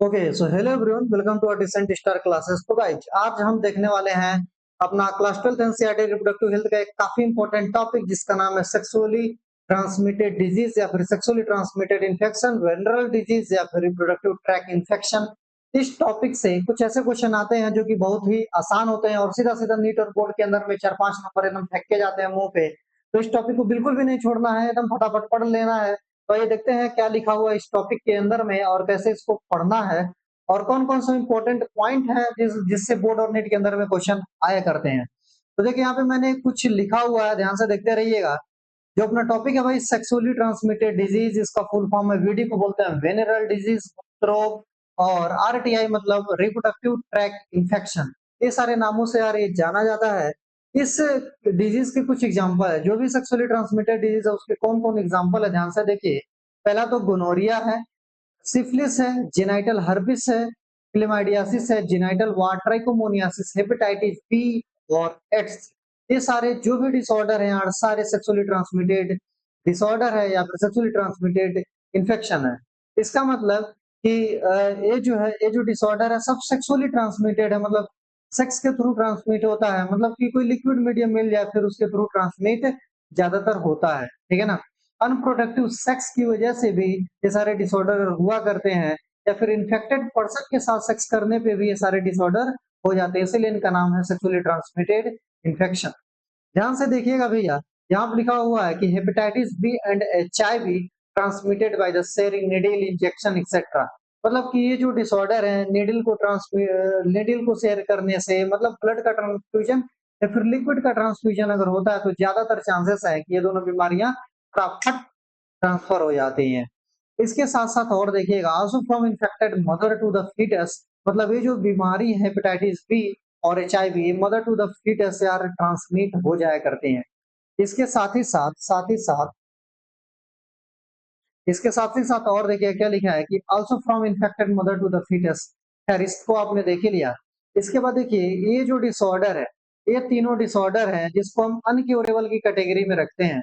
Okay, so hello everyone, welcome to decent star classes. तो guys, आज हम देखने वाले हैं अपना class 12th NCERT reproductive health का एक काफी इंपॉर्टेंट टॉपिक, जिसका नाम है सेक्सुअली ट्रांसमिटेड डिजीज या फिर sexually transmitted infection, venereal disease या फिर रिप्रोडक्टिव ट्रैक इन्फेक्शन। इस टॉपिक से कुछ ऐसे क्वेश्चन आते हैं जो कि बहुत ही आसान होते हैं और सीधा सीधा नीट और बोर्ड के अंदर में 4-5 नंबर एकदम फेंक के जाते हैं मुंह पे। तो इस टॉपिक को बिल्कुल भी नहीं छोड़ना है, एकदम फटाफट पढ़ लेना है। तो ये देखते हैं क्या लिखा हुआ है इस टॉपिक के अंदर में और कैसे इसको पढ़ना है और कौन कौन सा इंपॉर्टेंट पॉइंट है जिससे बोर्ड और नीट के अंदर में क्वेश्चन आया करते हैं। तो देखिए, यहाँ पे मैंने कुछ लिखा हुआ है, ध्यान से देखते रहिएगा। जो अपना टॉपिक है भाई, सेक्सुअली ट्रांसमिटेड डिजीज, इसका फुल फॉर्म है वीडी को बोलते हैं वेनेरल डिजीज रोग, और आरटीआई मतलब रिप्रोडक्टिव ट्रैक इन्फेक्शन। ये सारे नामों से यार ये जाना जाता है। इस डिजीज के कुछ एग्जांपल है, जो भी सेक्सुअली ट्रांसमिटेड डिजीज है उसके कौन कौन एग्जांपल है, ध्यान से देखिए। पहला तो गोनोरिया है, सिफिलिस है, जेनाइटल हर्पिस है, क्लेमाइडियासिस है, genital wart, trichomoniasis, hepatitis B और एड्स। ये सारे जो भी डिसऑर्डर हैं यार, सारे सेक्सुअली ट्रांसमिटेड डिसऑर्डर है या फिर सेक्सुअली ट्रांसमिटेड इन्फेक्शन है। इसका मतलब कि ये जो डिसऑर्डर है सब सेक्सुअली ट्रांसमिटेड है, मतलब सेक्स के थ्रू ट्रांसमिट होता है, मतलब कि कोई लिक्विड मीडियम मिल जाए फिर उसके थ्रू ट्रांसमिट ज्यादातर होता है, ठीक है ना। अनप्रोटेक्टिव सेक्स की वजह से भी ये सारे डिसऑर्डर हुआ करते हैं, या फिर इन्फेक्टेड पर्सन के साथ सेक्स करने पे भी ये सारे डिसऑर्डर हो जाते हैं, इसीलिए इनका नाम है सेक्सुअली ट्रांसमिटेड इन्फेक्शन। ध्यान से देखिएगा भैया, यहाँ पे लिखा हुआ है कि hepatitis B and HIV transmitted by the sharing needle injection etcetera. मतलब कि ये जो डिसऑर्डर है नीडल को शेयर करने से, मतलब ब्लड का ट्रांसफ्यूजन या फिर लिक्विड का ट्रांसफ्यूजन अगर होता है तो ज्यादातर चांसेस है कि ये दोनों बीमारियां फटाफट ट्रांसफर हो जाती हैं। इसके साथ साथ और देखिएगा, also from infected mother to the foetus, मतलब ये जो बीमारी है हेपेटाइटिस बी और HIV mother to the foetus यार ट्रांसमिट हो जाया करते हैं। इसके साथ ही साथ और देखिए क्या लिखा है कि also from infected mother to the foetus. खैर, इसको आपने देख ही लिया। इसके बाद देखिए, ये जो डिसऑर्डर है, ये तीनों डिसऑर्डर है जिसको हम अनक्यूरेबल की कैटेगरी में रखते हैं।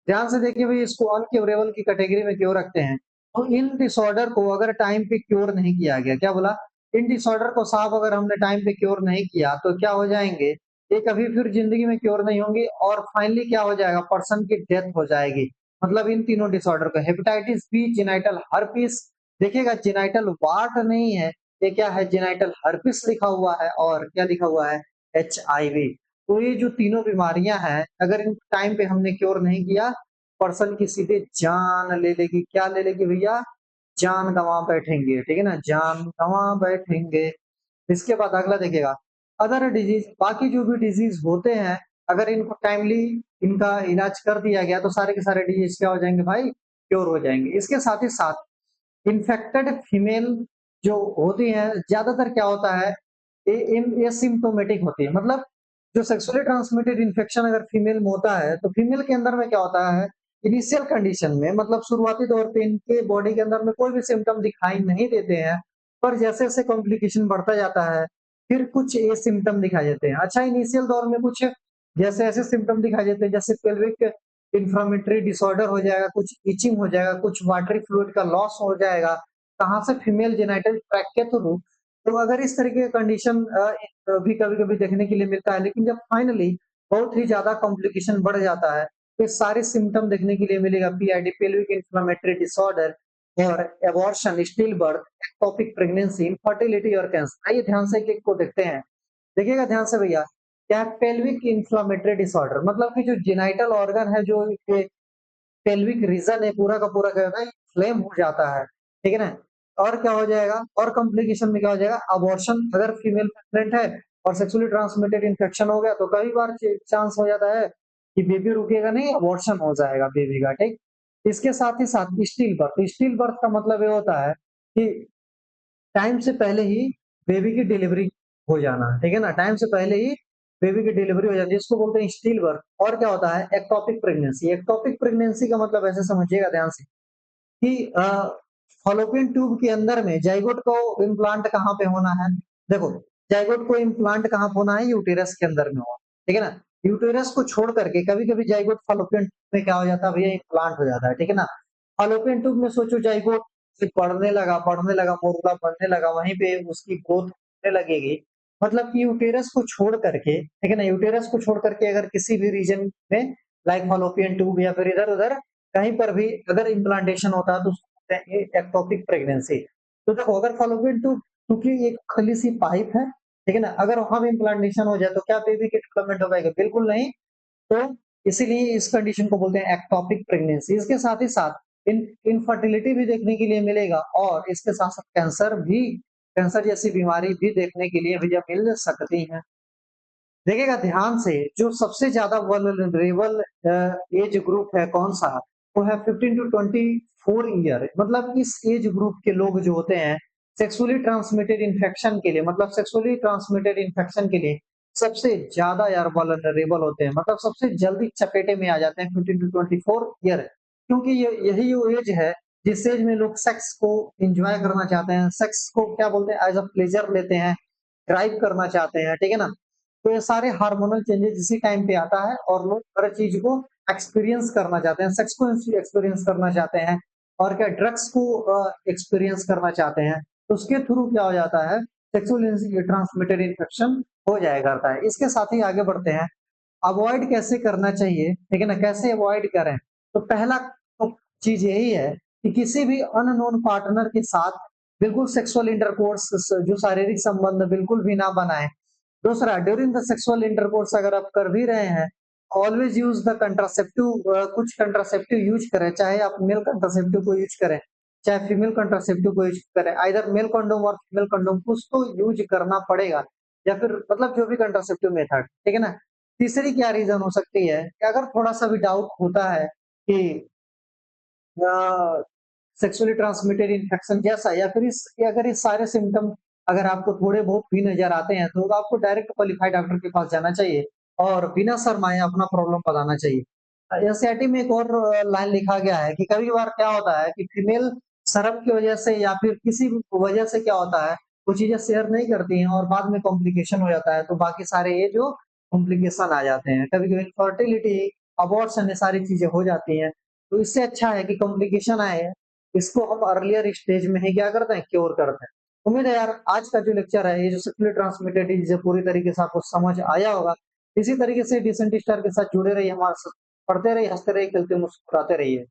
ध्यान से देखिए भाई, इसको अनक्यूरेबल की कैटेगरी में क्यों रखते हैं। तो इन डिसऑर्डर को अगर टाइम पे क्योर नहीं किया गया, क्या बोला, इन डिसऑर्डर को साहब अगर हमने टाइम पे क्योर नहीं किया तो क्या हो जाएंगे, ये कभी फिर जिंदगी में क्योर नहीं होंगी और फाइनली क्या हो जाएगा, पर्सन की डेथ हो जाएगी। मतलब इन तीनों डिसऑर्डर को, हेपेटाइटिस बी जेनाइटल हर्पिस, देखिएगा जेनाइटल वार्ट नहीं है, ये क्या है, जेनाइटल हर्पिस लिखा हुआ है, और क्या लिखा हुआ है, एचआईवी। तो ये जो तीनों बीमारियां हैं, अगर इन टाइम पे हमने क्योर नहीं किया, पर्सन की सीधे जान ले लेगी। क्या ले लेगी भैया, जान गंवा बैठेंगे, ठीक है ना, जान गंवा बैठेंगे। इसके बाद अगला देखिएगा, अदर डिजीज, बाकी जो भी डिजीज होते हैं, अगर इनको टाइमली इनका इलाज कर दिया गया तो सारे के सारे डिजीज क्या हो जाएंगे भाई, क्योर हो जाएंगे। इसके साथ ही साथ इन्फेक्टेड फीमेल जो होती है, ज्यादातर क्या होता है, ये सिम्टोमेटिक होती है। मतलब जो सेक्सुअली ट्रांसमिटेड इन्फेक्शन अगर फीमेल में होता है तो फीमेल के अंदर में क्या होता है, इनिशियल कंडीशन में, मतलब शुरुआती तौर पे इनके बॉडी के अंदर में कोई भी सिम्टम दिखाई नहीं देते हैं, पर जैसे जैसे कॉम्प्लिकेशन बढ़ता जाता है फिर कुछ ये सिम्टम दिखाई देते हैं। अच्छा, इनिशियल दौर में कुछ जैसे ऐसे सिम्टम दिखाई देते हैं, जैसे पेल्विक इन्फ्लामेटरी डिसऑर्डर हो जाएगा, कुछ इचिंग हो जाएगा, कुछ वाटरी फ्लूइड का लॉस हो जाएगा, कहाँ से, फीमेल जेनिटल ट्रैक्ट के थ्रू। तो अगर इस तरीके का कंडीशन भी कभी-कभी देखने के लिए मिलता है, लेकिन जब फाइनली बहुत ही ज्यादा कॉम्प्लिकेशन बढ़ जाता है तो ये सारे सिम्टम देखने के लिए मिलेगा, पीआईडी पेल्विक इन्फ्लेमेटरी डिसऑर्डर और abortion, still birth, ectopic pregnancy, infertility और कैंसर। आइए ध्यान से एक-एक को देखते हैं। देखिएगा ध्यान से भैया, क्या है पेल्विक इन्फ्लेमेटरी डिसऑर्डर, मतलब कि जो जेनिटल ऑर्गन है, जो पेल्विक रीजन है, पूरा का पूरा क्या होता है, फ्लेम हो जाता है, ठीक है ना। और क्या हो जाएगा, और कॉम्प्लिकेशन में क्या हो जाएगा, अबॉर्शन। अगर फीमेल प्रेग्नेंट है और सेक्सुअली ट्रांसमिटेड इन्फेक्शन हो गया तो कई बार चांस हो जाता है कि बेबी रुकेगा नहीं, अबॉर्शन हो जाएगा बेबी का, ठीक। इसके साथ ही साथ स्टील बर्थ का मतलब ये होता है कि टाइम से पहले ही बेबी की डिलीवरी हो जाना, ठीक है ना, टाइम से पहले ही बेबी की डिलीवरी हो जाती है, जिसको बोलते हैं स्टील बर्थ। और क्या होता है, एक्टोपिक प्रेगनेंसी। एक्टोपिक प्रेगनेंसी का मतलब ऐसे समझिएगा ध्यान से कि फॉलोपियन ट्यूब के अंदर में जाइगोट को इम्प्लांट कहाँ पे होना है। देखो, जाइगोट को इम्प्लांट कहाँ पे होना है, यूटेरस के अंदर में होना, ठीक है ना। यूटेरस को छोड़ करके कभी कभी जाइगोट फॉलोपियन ट्यूब में क्या हो जाता है भैया, इम्प्लांट हो जाता है, ठीक है ना। फॉलोपियन ट्यूब में सोचो जाइगोट पढ़ने लगा, मोरुला बनने लगा, वहीं पे उसकी ग्रोथ होने लगेगी। मतलब कि यूटेरस को छोड़ करके, ठीक है ना? यूटेरस को छोड़ करके अगर किसी भी रीजन में लाइक फ़ॉलोपियन ट्यूब या फिर इधर-उधर कहीं पर भी अगर इम्प्लांटेशन होता है तो उसको बोलते हैं एक्टोपिक प्रेगनेंसी। तो देखो अगर फ़ॉलोपियन ट्यूब क्योंकि एक खुली-सी पाइप है, ठीक है ना? अगर वहाँ भी इम्प्लांटेशन हो जाए तो क्या बेबी के डेवलपमेंट हो पाएगा? बिल्कुल नहीं। तो इसीलिए इस कंडीशन को बोलते हैं एक्टोपिक प्रेगनेंसी। इसके साथ ही साथ इनफर्टिलिटी भी देखने के लिए मिलेगा और इसके साथ-साथ कैंसर जैसी बीमारी भी देखने के लिए भैया मिल सकती है। देखिएगा ध्यान से जो सबसे ज़्यादा वल्नरेबल एज ग्रुप है कौन-सा? वो है 15 टू 24 ईयर मतलब इस एज ग्रुप के लोग जो होते हैं सेक्सुअली ट्रांसमिटेड इन्फेक्शन के लिए मतलब सेक्सुअली ट्रांसमिटेड इन्फेक्शन के लिए सबसे ज़्यादा यार वल्नरेबल होते हैं। मतलब सबसे जल्दी चपेटे में आ जाते हैं 15 टू 24 ईयर क्योंकि ये यही वो एज है जिस एज में लोग सेक्स को एन्जॉय करना चाहते हैं। सेक्स को क्या बोलते हैं एज़ अ प्लेज़र लेते हैं, ड्राइव करना चाहते हैं, ठीक है ना? तो ये सारे हार्मोनल चेंजेस इसी टाइम पे आता है और लोग हर चीज़ को एक्सपीरियंस करना चाहते हैं, सेक्स को एक्सपीरियंस करना चाहते हैं और क्या ड्रग्स को एक्सपीरियंस करना चाहते हैं। तो उसके थ्रू क्या हो जाता है सेक्सुअल ट्रांसमिटेड इन्फेक्शन हो जाया करता है। इसके साथ ही आगे बढ़ते हैं, अवॉइड कैसे करना चाहिए, ठीक है ना? कैसे अवॉइड करें? तो पहला तो चीज़ यही है कि किसी भी अननोन पार्टनर के साथ बिल्कुल सेक्सुअल इंटरकोर्स जो शारीरिक संबंध बिल्कुल भी ना बनाएँ। दूसरा ड्यूरिंग द सेक्सुअल इंटरकोर्स अगर आप कर भी रहे हैं, ऑलवेज़ यूज़ द कंट्रासेप्टिव कुछ कंट्रासेप्टिव यूज़ करें, चाहे आप मेल कंट्रासेप्टिव को यूज़ करें, चाहे फीमेल कंट्रासेप्टिव को यूज़ करें, आइदर मेल कंडोम और फीमेल कंडोम कुछ तो यूज़ करना पड़ेगा या फिर मतलब जो भी कंट्रासेप्टिव मेथड, ठीक है ना? तीसरी क्या रीज़न हो सकती है कि अगर थोड़ा-सा भी डाउट होता है कि अ, सेक्सुअली ट्रांसमिटेड इन्फेक्शन जैसा या फिर इस या अगर इस सारे सिम्पटम अगर आपको थोड़े बहुत भी नज़र आते हैं, तो आपको डायरेक्ट क्वालिफाइड डॉक्टर के पास जाना चाहिए और बिना शर्माए अपना प्रॉब्लम बताना चाहिए। एनसीईआरटी में एक और लाइन लिखा गया है कि कभी-कभार क्या होता है कि फीमेल शर्म की वजह से या फिर किसी भी वजह से क्या होता है, वो चीज़ें शेयर नहीं करती हैं और बाद में कॉम्प्लिकेशन हो जाता है, तो बाकी सारे ये जो कॉम्प्लिकेशन आ जाते हैं। कभी-कभी इनफर्टिलिटी, अबॉर्शन ये सारी चीज़ें हो जाती हैं। तो इससे अच्छा है कि कॉम्प्लिकेशन आए, इसको हम अर्लियर स्टेज में ही क्या करते हैं, क्योर करते हैं। उम्मीद है यार आज का जो लेक्चर है, ये जो सेक्सुअली ट्रांसमिटेड डिजीज़ है पूरी तरीके से आपको समझ आया होगा। इसी तरीके से डिसेंट स्टार के साथ जुड़े रहिए हमारे साथ, पढ़ते रहिए, हँसते रहिए, खेलते मुस्कुराते रहिए।